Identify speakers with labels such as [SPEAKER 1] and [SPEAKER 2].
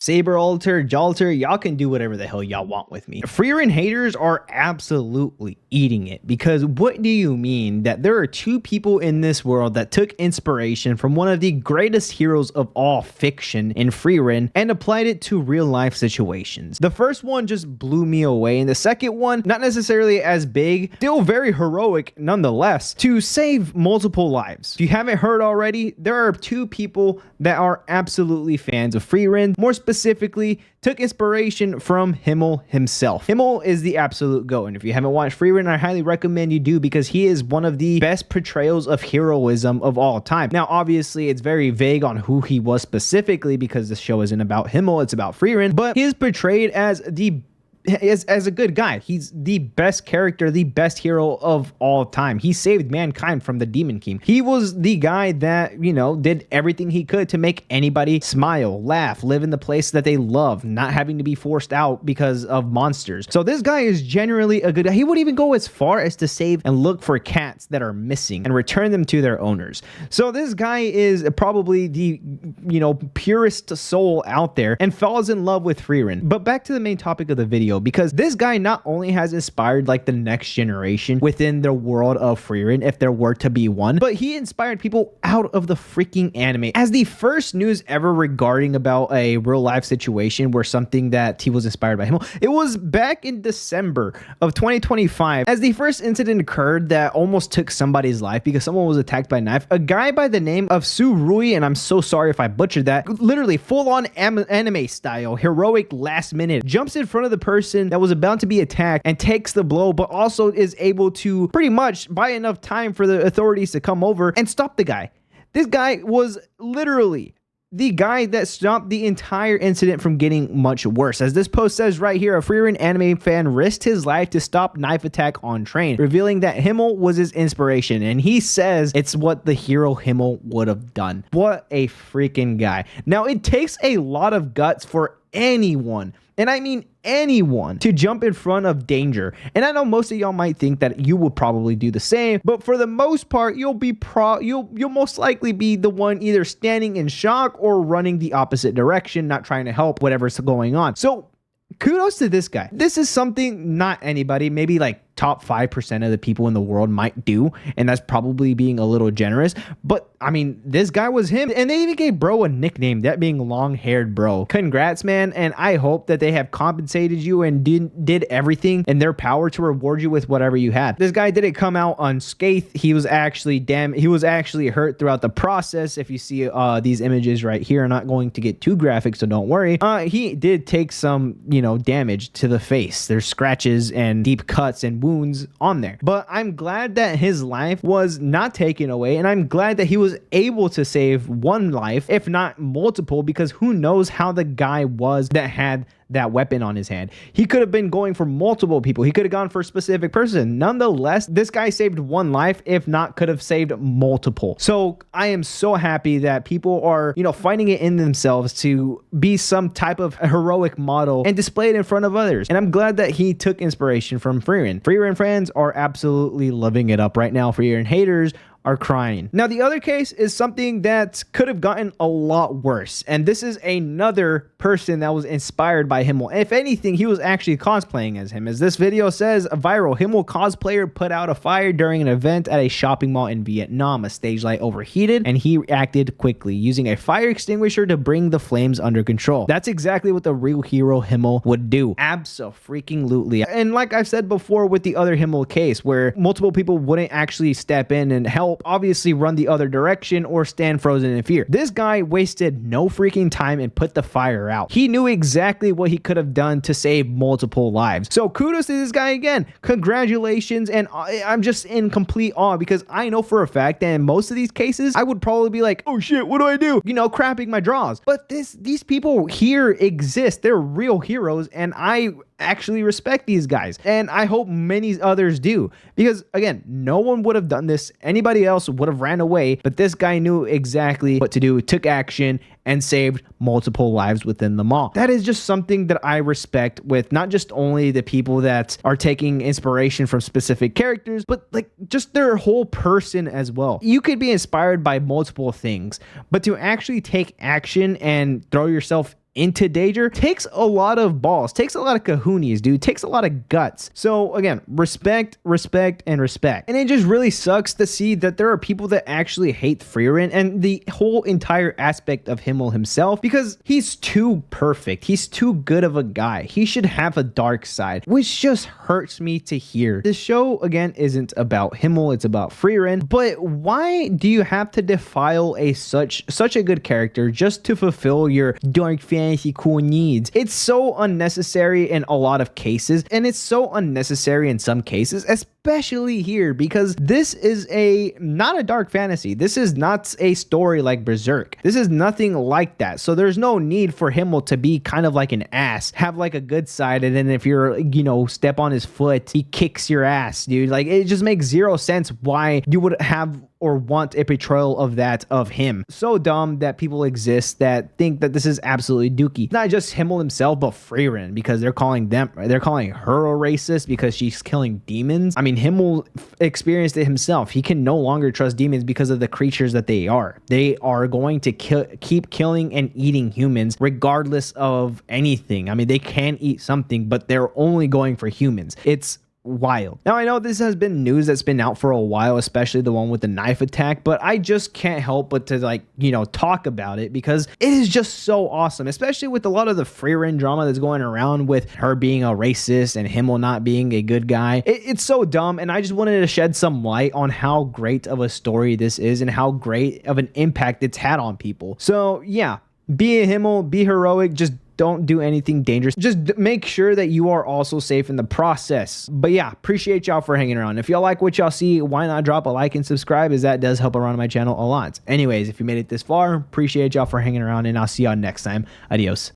[SPEAKER 1] Saber alter, Jalter, y'all can do whatever the hell y'all want with me. Frieren haters are absolutely eating it, because what do you mean that there are two people in this world that took inspiration from one of the greatest heroes of all fiction in Frieren and applied it to real life situations? The first one just blew me away, and the second one, not necessarily as big, still very heroic nonetheless, to save multiple lives. If you haven't heard already, there are two people that are absolutely fans of Frieren, more specifically took inspiration from Himmel himself. Himmel is the absolute GOAT, and if you haven't watched Frieren, I highly recommend you do, because he is one of the best portrayals of heroism of all time. Now, obviously, it's very vague on who he was specifically, because the show isn't about Himmel, it's about Frieren, but he is portrayed as as a good guy. He's the best character, the best hero of all time. He saved mankind from the Demon King. He was the guy that, you know, did everything he could to make anybody smile, laugh, live in the place that they love, not having to be forced out because of monsters. So this guy is generally a good guy. He would even go as far as to save and look for cats that are missing and return them to their owners. So this guy is probably the, you know, purest soul out there and falls in love with Frieren. But back to the main topic of the video, because this guy not only has inspired like the next generation within the world of Frieren, if there were to be one, but he inspired people out of the freaking anime. As the first news ever regarding about a real life situation where something that he was inspired by Himmel, it was back in December of 2025, as the first incident occurred that almost took somebody's life because someone was attacked by a knife. A guy by the name of Surui, and I'm so sorry if I butchered that, literally full-on anime style, heroic last minute, jumps in front of the person that was about to be attacked and takes the blow, but also is able to pretty much buy enough time for the authorities to come over and stop the guy. This guy was literally the guy that stopped the entire incident from getting much worse. As this post says right here, a Frieren anime fan risked his life to stop knife attack on train, revealing that Himmel was his inspiration, and he says it's what the hero Himmel would have done. What a freaking guy. Now, it takes a lot of guts for anyone, and I mean anyone, to jump in front of danger. And I know most of y'all might think that you will probably do the same, but for the most part, you'll most likely be the one either standing in shock or running the opposite direction, not trying to help whatever's going on. So kudos to this guy. This is something not anybody, maybe like top 5% of the people in the world might do, and that's probably being a little generous, but I mean, this guy was him, and they even gave bro a nickname, that being long-haired bro. Congrats, man, and I hope that they have compensated you and did everything in their power to reward you with whatever you had. This guy didn't come out unscathed. He was actually hurt throughout the process. If you see these images right here, I'm not going to get too graphic, so don't worry. He did take some, you know, damage to the face. There's scratches and deep cuts and wounds on there, but I'm glad that his life was not taken away, and I'm glad that he was able to save one life, if not multiple, because who knows how the guy was that had that weapon on his hand. He could have been going for multiple people. He could have gone for a specific person. Nonetheless, this guy saved one life, if not could have saved multiple. So I am so happy that people are, you know, finding it in themselves to be some type of heroic model and display it in front of others. And I'm glad that he took inspiration from Frieren. Frieren fans are absolutely loving it up right now. Frieren haters are crying. Now, the other case is something that could have gotten a lot worse, and this is another person that was inspired by Himmel. If anything, he was actually cosplaying as him. As this video says, a viral Himmel cosplayer put out a fire during an event at a shopping mall in Vietnam. A stage light overheated, and he acted quickly, using a fire extinguisher to bring the flames under control. That's exactly what the real hero Himmel would do. Abso-freaking-lutely. And like I've said before with the other Himmel case, where multiple people wouldn't actually step in and help, obviously run the other direction or stand frozen in fear. This guy wasted no freaking time and put the fire out. He knew exactly what he could have done to save multiple lives. So kudos to this guy again. Congratulations. And I'm just in complete awe, because I know for a fact that in most of these cases, I would probably be like, oh shit, what do I do? You know, crapping my draws. But these people here exist. They're real heroes, and I actually respect these guys, and I hope many others do, because again, no one would have done this. Anybody else would have ran away, but this guy knew exactly what to do, took action, and saved multiple lives within the mall. That is just something that I respect with not just only the people that are taking inspiration from specific characters, but like just their whole person as well. You could be inspired by multiple things, but to actually take action and throw yourself into danger takes a lot of balls, takes a lot of kahunas, dude, takes a lot of guts. So again, respect, respect, and respect. And it just really sucks to see that there are people that actually hate Frieren and the whole entire aspect of Himmel himself, because he's too perfect. He's too good of a guy. He should have a dark side, which just hurts me to hear. This show, again, isn't about Himmel, it's about Frieren. But why do you have to defile such a good character just to fulfill your dark fantasy cool needs? It's so unnecessary in a lot of cases, and it's so unnecessary in some cases, especially here, because this is not a dark fantasy. This is not a story like Berserk. This is nothing like that. So there's no need for Himmel to be kind of like an ass, have like a good side, and then if you're, step on his foot, he kicks your ass, dude. Like, it just makes zero sense why you would have or want a portrayal of that of him. So dumb that people exist that think that this is absolutely dookie. Not just Himmel himself, but Frieren, because they're calling her a racist because she's killing demons. I mean, Himmel experienced it himself. He can no longer trust demons because of the creatures that they are. They are going to keep killing and eating humans regardless of anything. I mean, they can eat something, but they're only going for humans. It's wild. Now, I know this has been news that's been out for a while, especially the one with the knife attack, but I just can't help but to talk about it because it is just so awesome, especially with a lot of the Frieren drama that's going around with her being a racist and Himmel not being a good guy. It's so dumb, and I just wanted to shed some light on how great of a story this is and how great of an impact it's had on people. So yeah, be a Himmel, be heroic, just don't do anything dangerous. Just make sure that you are also safe in the process. But yeah, appreciate y'all for hanging around. If y'all like what y'all see, why not drop a like and subscribe, as that does help around my channel a lot. Anyways, if you made it this far, appreciate y'all for hanging around, and I'll see y'all next time. Adios.